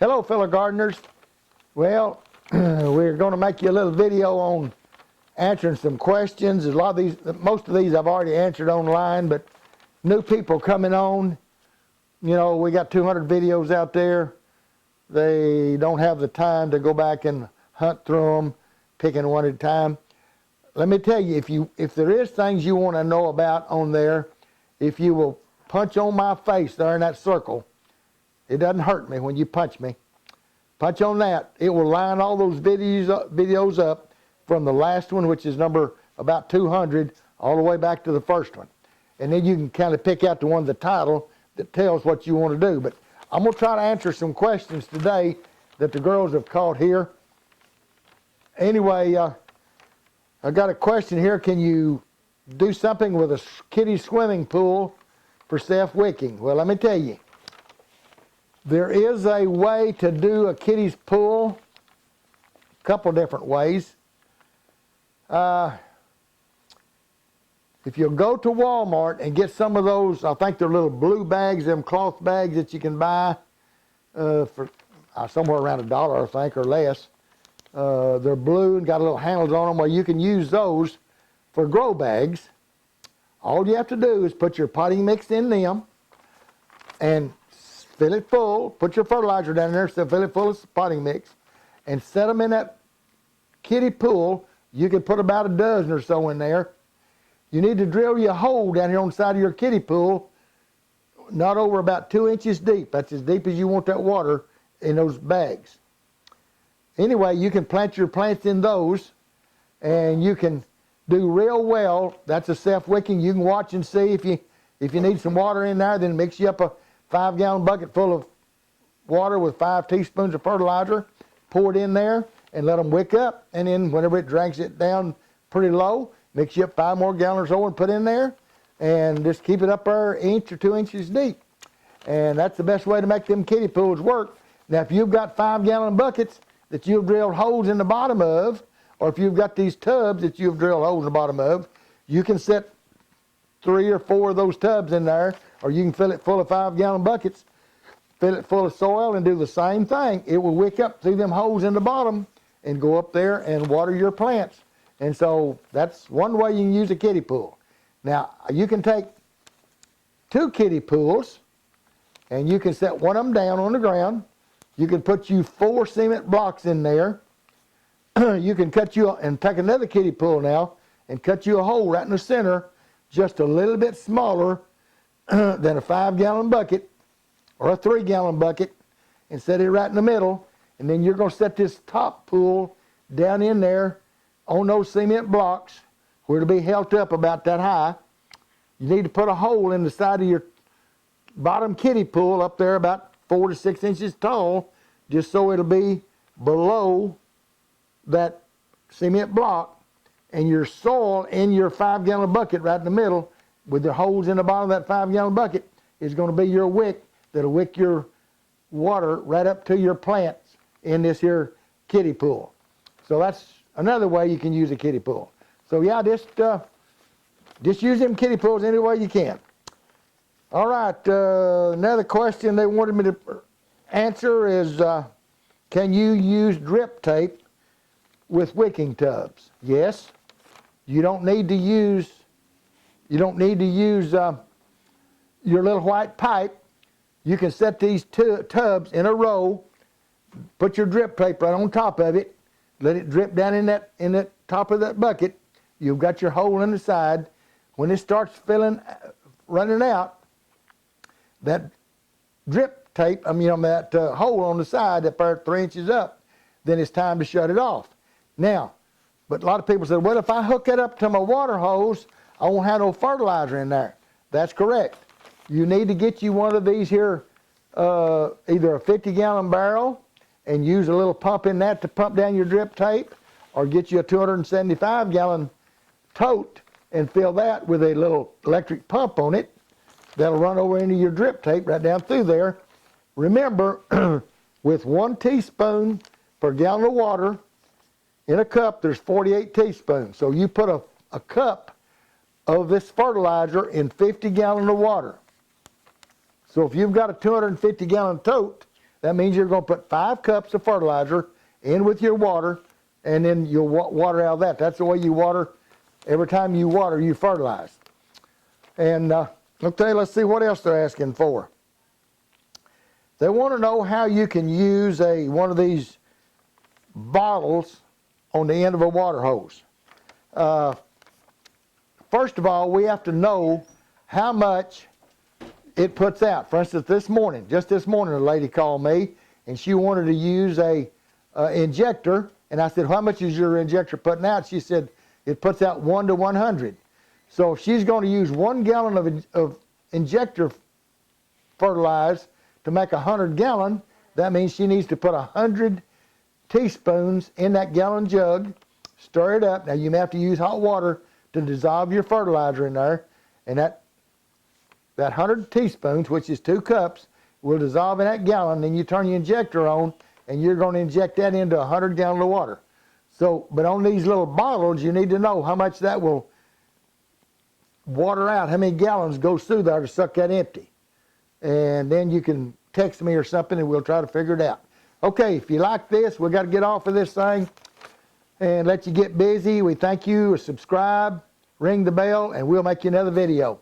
Hello, fellow gardeners. Well, we're going to make you a little video on answering some questions. A lot of these, most of these I've already answered online, but new people coming on, you know, we got 200 videos out there. They don't have the time to go back and hunt through them, picking one at a time. Let me tell you, if there is things you want to know about on there, if you will punch on my face there in that circle, it doesn't hurt me when you punch me. Punch on that. It will line all those videos up from the last one, which is number about 200, all the way back to the first one. And then you can kind of pick out the one, the title, that tells what you want to do. But I'm going to try to answer some questions today that the girls have caught here. Anyway, I got a question here. Can you do something with a kiddie swimming pool for self-wicking? Well, let me tell you. There is a way to do a kiddie's pool, a couple different ways. If you'll go to Walmart and get some of those, I think they're little blue bags, them cloth bags that you can buy for somewhere around $1, I think, or less. They're blue and got little handles on them where you can use those for grow bags. All you have to do is put your potting mix in them and fill it full, put your fertilizer down there, so fill it full of potting mix, and set them in that kiddie pool. You can put about a dozen or so in there. You need to drill your hole down here on the side of your kiddie pool, not over about 2 inches deep. That's as deep as you want that water in those bags. Anyway, you can plant your plants in those, and you can do real well. That's a self-wicking. You can watch and see if you need some water in there, then mix you up a 5-gallon bucket full of water with 5 teaspoons of fertilizer, pour it in there and let them wick up, and then whenever it drags it down pretty low, mix you up 5 more gallons or so and put in there, and just keep it up there 1 inch or 2 inches deep. And that's the best way to make them kiddie pools work. Now, if you've got 5-gallon buckets that you've drilled holes in the bottom of, or if you've got these tubs that you've drilled holes in the bottom of, you can set 3 or 4 of those tubs in there, or you can fill it full of 5-gallon buckets, fill it full of soil, and do the same thing. It will wick up through them holes in the bottom and go up there and water your plants. And so that's one way you can use a kiddie pool. Now, you can take 2 kiddie pools, and you can set one of them down on the ground. You can put you 4 cement blocks in there. You can and take another kiddie pool now and cut you a hole right in the center, just a little bit smaller than a 5-gallon bucket or a 3-gallon bucket, and set it right in the middle. And then you're going to set this top pool down in there on those cement blocks where it'll be held up about that high. You need to put a hole in the side of your bottom kiddie pool up there about 4 to 6 inches tall, just so it'll be below that cement block, and your soil in your 5-gallon bucket right in the middle with the holes in the bottom of that 5-gallon bucket is going to be your wick that'll wick your water right up to your plants in this here kiddie pool. So that's another way you can use a kiddie pool. So yeah, just use them kiddie pools any way you can. All right, another question they wanted me to answer is, can you use drip tape with wicking tubs? Yes. You don't need to use your little white pipe. You can set these tubs in a row, put your drip tape right on top of it, let it drip down in that top of that bucket. You've got your hole in the side. When it starts running out, that drip tape, that hole on the side up there 3 inches up, then it's time to shut it off. Now, but a lot of people say, well, if I hook it up to my water hose, I won't have no fertilizer in there. That's correct. You need to get you one of these here, either a 50-gallon barrel and use a little pump in that to pump down your drip tape, or get you a 275-gallon tote and fill that with a little electric pump on it that'll run over into your drip tape right down through there. Remember, with 1 teaspoon per gallon of water in a cup, there's 48 teaspoons. So you put a cup of this fertilizer in 50 gallons of water. So if you've got a 250-gallon tote, That means you're going to put 5 cups of fertilizer in with your water, and then you'll water out of that. That's the way you water. Every time you water, you fertilize. And okay, let's see what else they're asking for. They want to know how you can use one of these bottles on the end of a water hose. First of all, we have to know how much it puts out. For instance, just this morning, a lady called me and she wanted to use a injector, and I said, how much is your injector putting out? She said, it puts out 1 to 100. So if she's going to use 1 gallon of injector fertilizer to make 100 gallon, that means she needs to put 100 teaspoons in that gallon jug, stir it up. Now you may have to use hot water to dissolve your fertilizer in there, and that 100 teaspoons, which is 2 cups, will dissolve in that gallon. Then you turn your injector on, and you're going to inject that into 100 gallons of water. So, but on these little bottles, you need to know how much that will water out, how many gallons goes through there to suck that empty. And then you can text me or something, and we'll try to figure it out. Okay, if you like this, we got to get off of this thing and let you get busy. We thank you. Subscribe, ring the bell, and we'll make you another video.